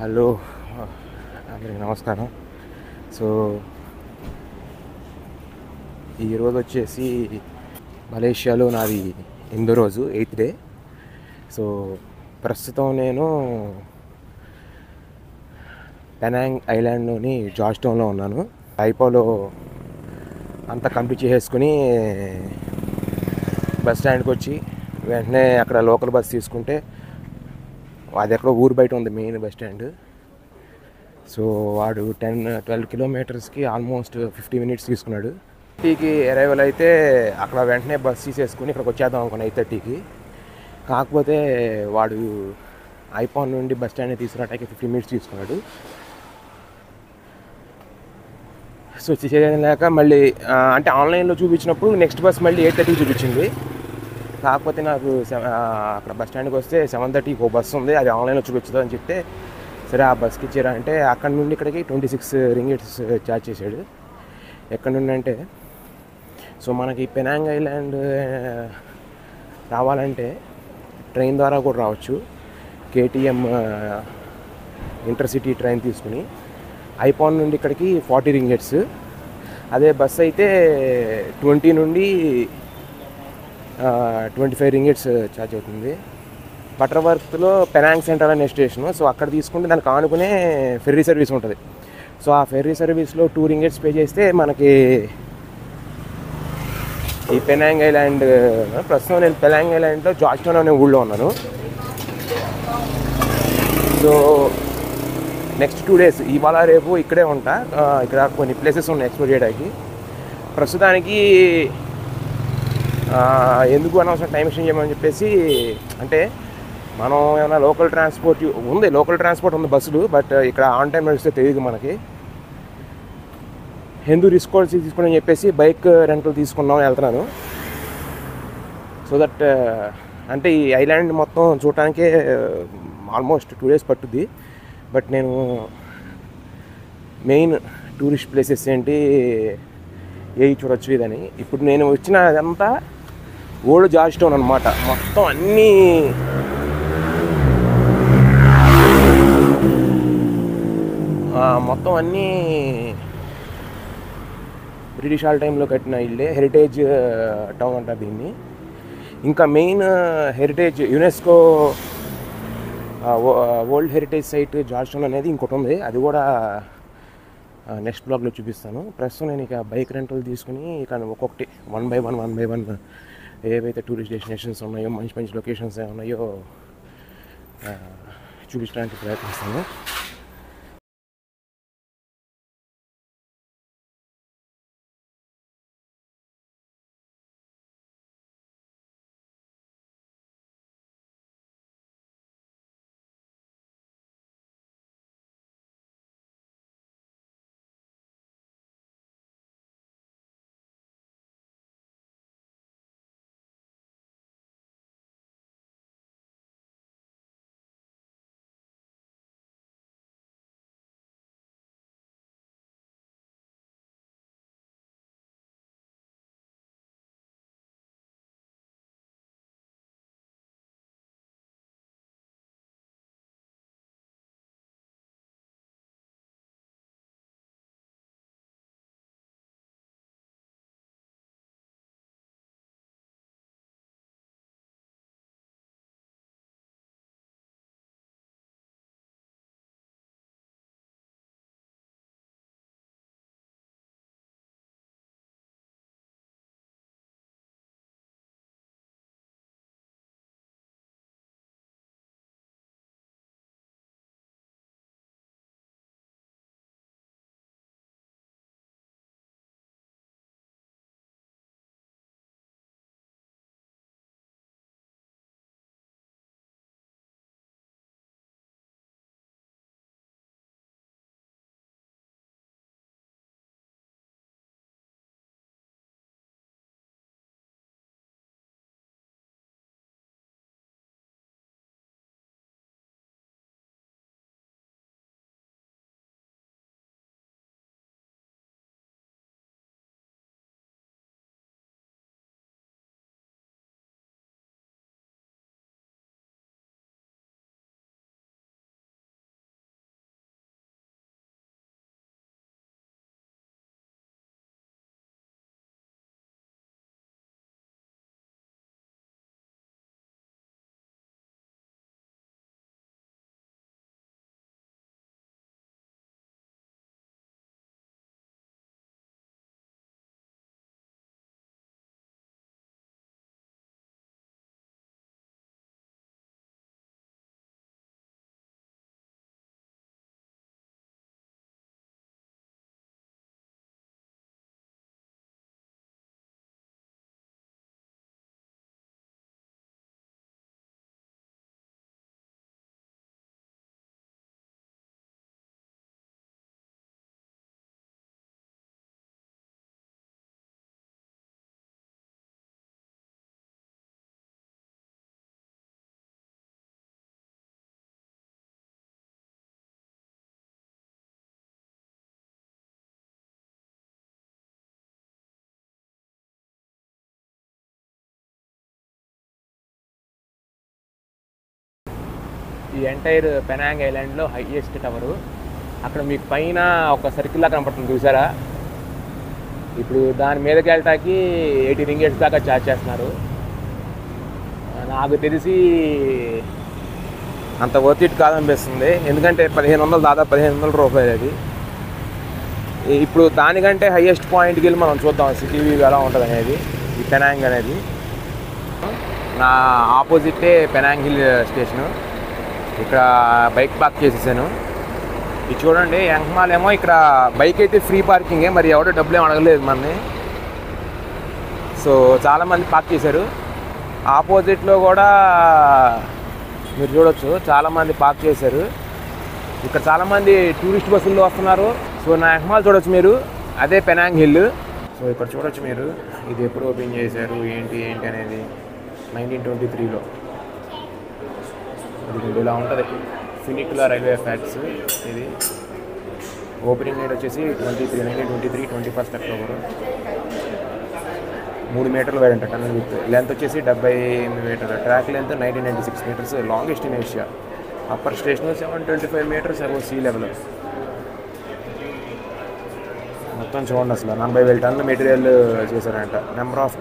Hello, అందరికి నమస్కారం. So ఈరోజు వచ్చేసి మలేషియాలో నాది 8వ రోజు, 8th డే. సో ప్రస్తుతం నేను పెనాంగ్ ఐలాండ్లోని జార్జ్ టౌన్లో ఉన్నాను. ఐపోలో అంతా కంప్లీట్ చేసేసుకుని బస్ స్టాండ్కి వచ్చి వెంటనే అక్కడ లోకల్ బస్ తీసుకుంటే అది ఎక్కడో ఊరు బయట ఉంది మెయిన్ బస్ స్టాండ్. సో వాడు 10-12 కిలోమీటర్స్కి ఆల్మోస్ట్ 50 మినిట్స్ తీసుకున్నాడు. 8:30కి అరైవల్ అయితే అక్కడ వెంటనే బస్ తీసేసుకుని ఇక్కడికి వచ్చేద్దాం అనుకున్నా 8:30కి. కాకపోతే వాడు ఐపాన్ నుండి బస్ స్టాండ్ని తీసుకురావడానికి 50 మినిట్స్ తీసుకున్నాడు. సో చేయడం లేక మళ్ళీ అంటే ఆన్లైన్లో చూపించినప్పుడు నెక్స్ట్ బస్ మళ్ళీ 8:30కి చూపించింది. కాకపోతే నాకు అక్కడ బస్ స్టాండ్కి వస్తే 7:30కి ఒక బస్సు ఉంది, అది ఆన్లైన్లో చూపించదు అని చెప్తే సరే ఆ బస్కి ఇచ్చారా అంటే అక్కడ నుండి ఇక్కడికి 26 రింగిట్స్ ఛార్జ్ చేశాడు. ఎక్కడ నుండి అంటే సో మనకి పెనాంగ్ ఐలాండ్ రావాలంటే ట్రైన్ ద్వారా కూడా రావచ్చు. కేటీఎం ఇంటర్సిటీ ట్రైన్ తీసుకుని ఐపాన్ నుండి ఇక్కడికి 40 రింగిట్స్. అదే బస్ అయితే 20 నుండి 25 రింగిట్స్ ఛార్జ్ అవుతుంది. బటర్వర్త్లో పెనాంగ్ సెంటర్ అనే స్టేషను. సో అక్కడ తీసుకుంటే దానికి ఆనుకునే ఫెర్రీ సర్వీస్ ఉంటుంది. సో ఆ ఫెర్రీ సర్వీస్లో 2 రింగిట్స్ పే చేస్తే మనకి ఈ పెనాంగ్ ఐలాండ్, ప్రస్తుతం నేను పెనాంగ్ ఐలాండ్లో జార్జ్ టౌన్ అనే ఊళ్ళో ఉన్నాను. సో నెక్స్ట్ 2 days ఇవాళ రేపు ఇక్కడే ఉంటా. ఇక్కడ కొన్ని ప్లేసెస్ ఉన్నాయి ఎక్స్ప్లోర్ చేయడానికి. ప్రస్తుతానికి ఎందుకు అనవసరం టైం ఎక్స్టెండ్ చేయమని చెప్పేసి, అంటే మనం ఏమైనా లోకల్ ట్రాన్స్పోర్ట్ ఉంది, లోకల్ ట్రాన్స్పోర్ట్ ఉంది బస్సులు, బట్ ఇక్కడ ఆన్ టైం నడిస్తే తెలియదు మనకి. ఎందుకు రిస్క్ తీసుకోండి అని చెప్పేసి బైక్ రెంటల్ తీసుకున్నాం వెళ్తున్నాను. సో దట్ అంటే ఈ ఐలాండ్ మొత్తం చూడటానికే ఆల్మోస్ట్ 2 days పట్టుద్ది. బట్ నేను మెయిన్ టూరిస్ట్ ప్లేసెస్ ఏంటి ఏ చూడొచ్చు ఇదని. ఇప్పుడు నేను వచ్చిన అదంతా ఓల్డ్ జార్జ్ టౌన్ అనమాట. మొత్తం అన్నీ బ్రిటిష్ వాళ్ళ టైంలో కట్టిన ఇల్లే. హెరిటేజ్ టౌన్ అంటారు దీన్ని. ఇంకా main heritage UNESCO world heritage site George Town అనేది ఇంకోటి ఉంది, అది కూడా నెక్స్ట్ బ్లాగ్లో చూపిస్తాను. ప్రస్తుతం నేను ఇక బైక్ రెంటల్ తీసుకుని ఇక ఒక్కొక్కటి వన్ బై వన్ ఏవైతే టూరిస్ట్ డెస్టినేషన్స్ ఉన్నాయో, మంచి మంచి లొకేషన్స్ ఉన్నాయో చూపించడానికి ప్రయత్నిస్తాను. ఈ ఎంటైర్ పెనాంగ్ ఐలాండ్లో హైయెస్ట్ టవరు. అక్కడ మీకు పైన ఒక సర్కిల్లా కనపడుతుంది చూసారా, ఇప్పుడు దాని మీదకి వెళ్ళటానికి 80 రింగేట్స్ దాకా ఛార్జ్ చేస్తున్నారు. నాకు తెలిసి అంత వర్త్ ఇట్ కాదనిపిస్తుంది, ఎందుకంటే 1500 దాదాపు 1500 రూపాయలు అది. ఇప్పుడు దానికంటే హైయెస్ట్ పాయింట్కి వెళ్ళి మనం చూద్దాం సిటీ వ్యూ ఎలా ఉంటుంది అనేది. ఈ పెనాంగ్ అనేది నా ఆపోజిటే పెనాంగ్ హిల్ స్టేషను. ఇక్కడ బైక్ పార్క్ చేసేసాను. ఇది చూడండి, యంగ్మాల్ ఏమో ఇక్కడ బైక్ అయితే ఫ్రీ పార్కింగే, మరి ఎవడో డబ్బులు ఏమి అడగలేదు మనని. సో చాలామంది పార్క్ చేశారు. ఆపోజిట్లో కూడా మీరు చూడొచ్చు చాలామంది పార్క్ చేశారు. ఇక్కడ చాలామంది టూరిస్ట్ బస్సుల్లో వస్తున్నారు. సో నా యంగ్మాల్ చూడొచ్చు మీరు, అదే పెనాంగ్ హిల్. సో ఇక్కడ చూడొచ్చు మీరు, ఇది ఎప్పుడు ఓపెన్ చేశారు ఏంటి అనేది 1923లో. ఇది ఇలా ఉంటుంది ఫినిక్యులర్ రైల్వే ఫ్యాక్ట్స్. ఇది ఓపెనింగ్ డేట్ వచ్చేసి 1923 21 అక్టోబర్. 3 మీటర్లు వేడంట టన్నల్ విత్. లెంత్ వచ్చేసి 78 మీటర్లు. Track length 1996 metres. Longest in Asia. Upper station 725 metres above sea level. మొత్తం చూడండి, అసలు 40,000 టన్నుల మెటీరియల్ చేశారంట. Number of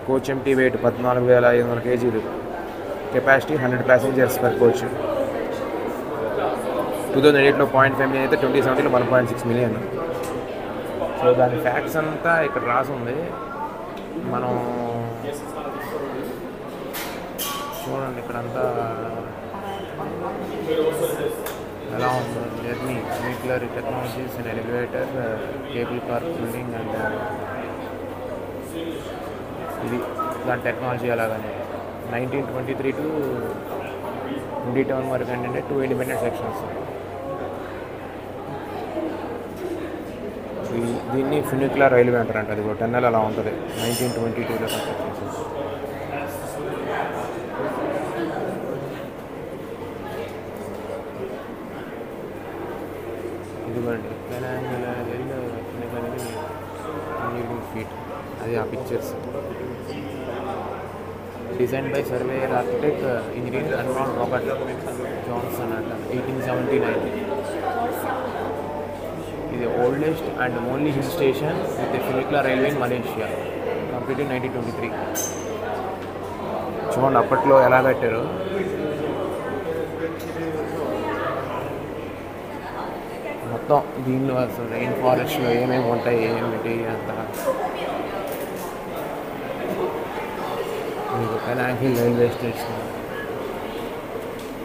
coach empty weight 14,500 కేజీలు. Capacity 100 passengers per coach. 2008లో 0.5 మిలియన్ అయితే 2017లో 1.6 మిలియన్. సో దాని ఫ్యాక్ట్స్ అంతా ఇక్కడ రాసి ఉంది. మనం చూడండి ఇక్కడంతా ఎలా ఉందో. Journey nuclear technologies and elevator, cable car building and ఇది దాని టెక్నాలజీ అలాగనే 1923 to 27 వరకు ఏంటంటే 2 ఇండిపెండెంట్ సెక్షన్స్. దీన్ని ఫినిక్యులర్ రైల్వే అంటారంట. అది కూడా టన్నెల్ అలా ఉంటుంది. 1922లో కన్స్ట్రక్ట్ చేసేసి. ఇదిగోండి పెనాంగ్ ఫీట్, అది ఆ pictures. Design by surveyor architect engineer Arnold Robert Johnson అంట 1879. ఇది oldest and only hill station with a funicular railway in Malaysia. Completed 1923. చూడండి అప్పట్లో ఎలా కట్టారు. మొత్తం దీనిలో అసలు రెయిన్ ఫారెస్ట్లో ఏమేమి ఉంటాయి ఏమిటి అంత. Penang hill railway station.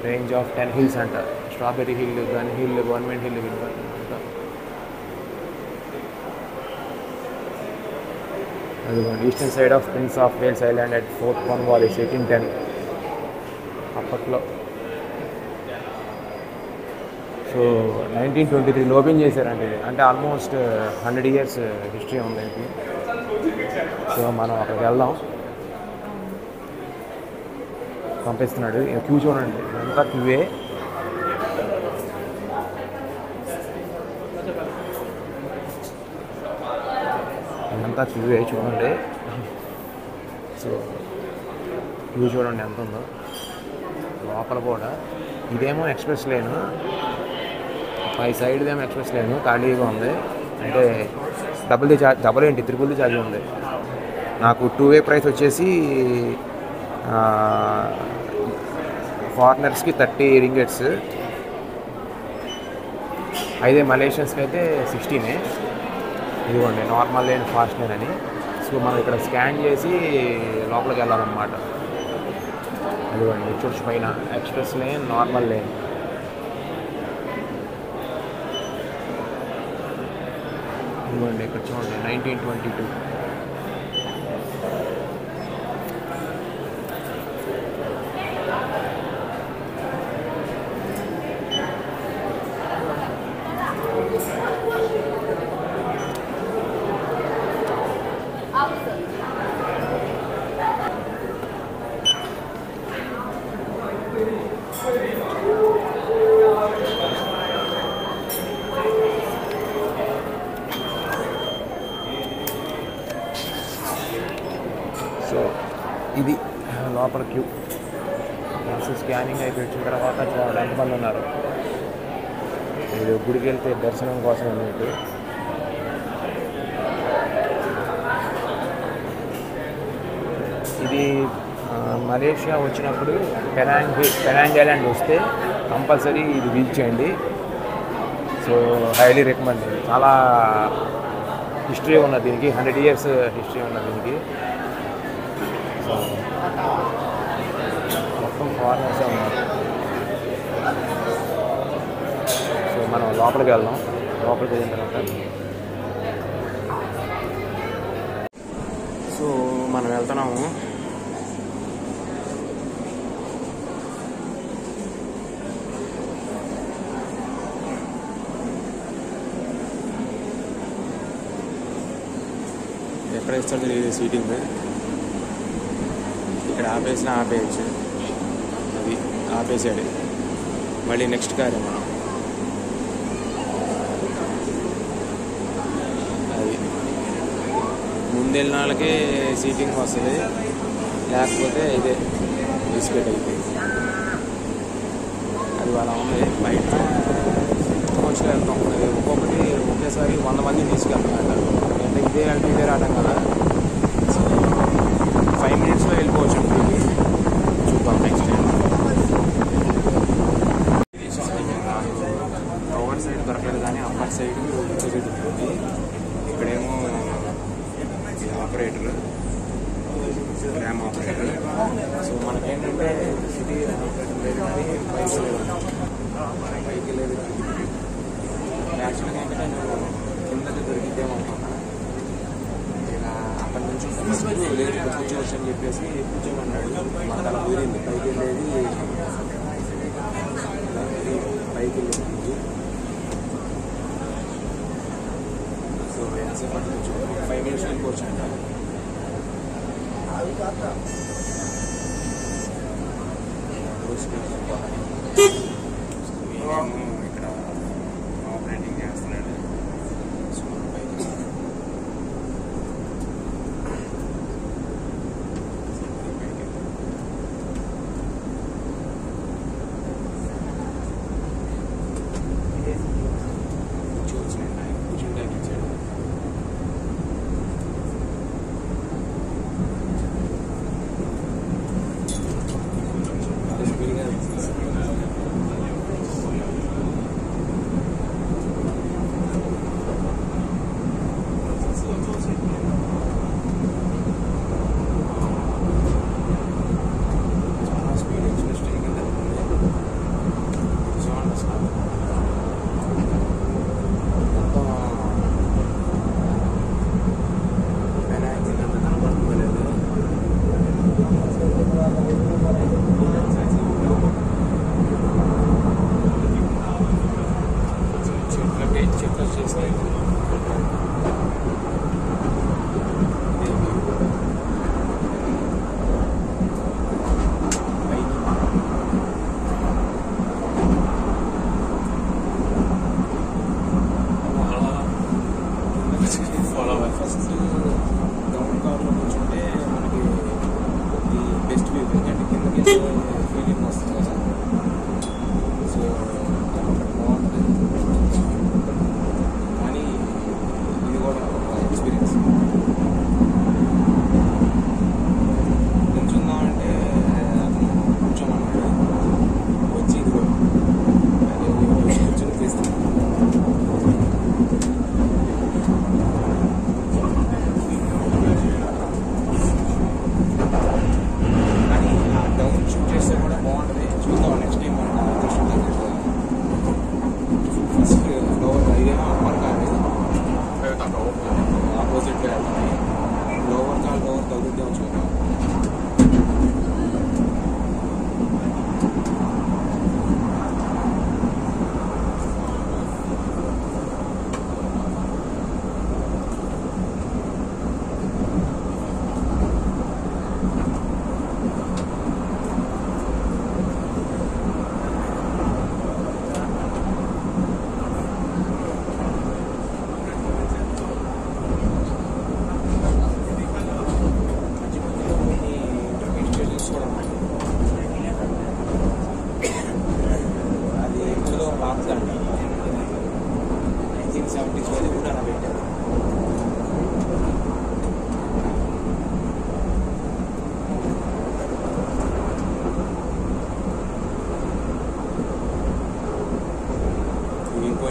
Range of 10 hills అంట. Strawberry hill, gun hill, government hill అంట. అదిగోండి eastern side of Prince of Wales island at Fort Cornwallis 1810 అప్పట్లో. సో 1923లో ఓపెన్ చేశారంటే ఇది. అంటే ఆల్మోస్ట్ 100 years హిస్టరీ ఉంది ఇది. సో మనం అక్కడికి వెళ్దాం. పంపిస్తున్నాడు. క్యూ చూడండి, అంతా క్యూవే. అంతా క్యూవే చూడండి. సో క్యూ చూడండి ఎంత ఉందో లోపల కూడా. ఇదేమో ఎక్స్ప్రెస్ లేను, పై సైడ్దేమో ఎక్స్ప్రెస్ లేను ఖాళీగా ఉంది. అంటే డబుల్ ఏంటి త్రిపుల్ది ఛార్జ్ ఉంది. నాకు 2-way ప్రైస్ వచ్చేసి ఫారినర్స్కి 30 రింగెట్స్. అయితే మలేషియన్స్కి అయితే 16. ఇదిగోండి నార్మల్ లేన్, ఫాస్ట్ లేన్ అని. సో మనం ఇక్కడ స్కాన్ చేసి లోపలికి వెళ్ళాలన్నమాట. ఇదిగోండి చూసి పైన ఎక్స్ప్రెస్ లేన్, నార్మల్ లేన్. ఇదిగోండి ఇక్కడ చూడండి 1922. సో ఇది లోపల క్యూ. స్కానింగ్ అయిపోయి వచ్చిన తర్వాత చూడండి ఎంతమంది ఉన్నారు. మీరు గుడికి వెళ్తే దర్శనం కోసం అన్నట్టు. ఇది మలేషియా వచ్చినప్పుడు పెనాంగ్ ఐలాండ్ వస్తే కంపల్సరీ ఇది విజిట్ చేయండి. So highly recommend. చాలా హిస్టరీ ఉన్నది దీనికి, 100 years హిస్టరీ ఉన్నది దీనికి. సో మొత్తం ఫారినర్సే ఉన్నారు. సో మనం లోపలికి వెళ్దాం. లోపలికి వెళ్ళిన తర్వాత సో మనం వెళ్తున్నాము. ఎక్కడ ఇస్తాడు తెలియదు సీటింగ్. ఇక్కడ ఆపేసినా ఆపేయచ్చు. అది ఆపేసాడు. మళ్ళీ నెక్స్ట్ కార్ మనం. అది ముందెళ్ళిన వాళ్ళకే సీటింగ్ వస్తుంది, లేకపోతే ఇదే బిస్కెట్ అయిపోయింది. అది అలా ఉంది. బయట వచ్చి వెళ్తాం. ఒక్కొక్కటి ఒకేసారి 100 మందిని తీసుకెళ్తామంటారు. అంటే ఇదే అంటే ఇదే రావడం కదా. 5 minutesలో వెళ్ళిపోవచ్చు ఇంటికి. చూద్దాం నెక్స్ట్ టైం. ఓవర్ సైడ్ దొరకలేదు కానీ అప్పర్ సైడ్ ఆపోజిట్ ఉంటుంది. ఇక్కడేమో ఆపరేటర్, ర్యామ్ ఆపరేటర్. సో మనకేంటంటే సిటీ ఆపరేటర్ లేదు కానీ పైకి లేదు. యాక్చువల్గా ఏంటంటే నేను కిందకి దొరికిద్దేమో అనుకున్నా. ఇలా అక్కడి నుంచి లేదు కూర్చోవచ్చు అని చెప్పేసి కూర్చోమన్నాడు. మాకు అలా ఊరింది. పైకి వెళ్ళేది సో ఎంతసేపు అంటే కూర్చో 5 minutes వెళ్ళిపోవచ్చు అంట. ఇక్కడ ఆపరేటింగ్ చేస్తున్నాడు. సో పైకి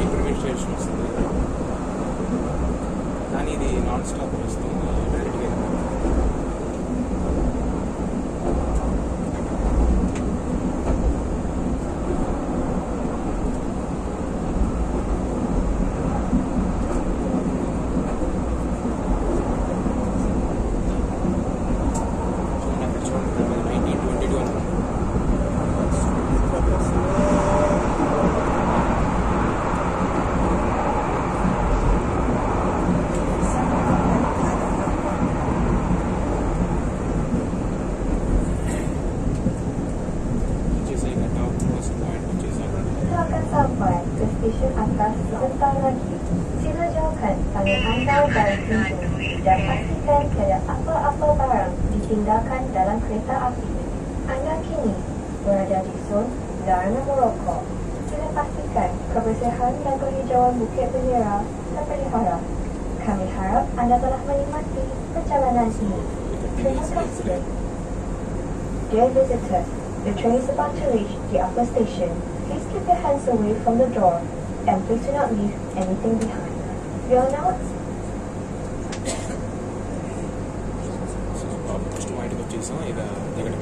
ఇంటర్మీడియట్ స్టేషన్ వస్తుంది, కానీ ఇది నాన్ స్టాప్ వస్తుంది డైరెక్ట్గా. Stesen atas sebentar lagi. Sila jauhkan tangan anda dari pintu dan pastikan tiada apa-apa barang ditinggalkan dalam kereta api. Anda kini berada di zon larangan merokok. Sila pastikan kebersihan dan kehijauan Bukit Bendera terpelihara. Kami harap anda telah menikmati perjalanan ini. Terima kasih. Dear visitors, the train is about to reach the upper station. Please keep your hands away from the door and please do not leave anything behind. We are now first బయటకు వచ్చేసాం. ఇక దగ్గర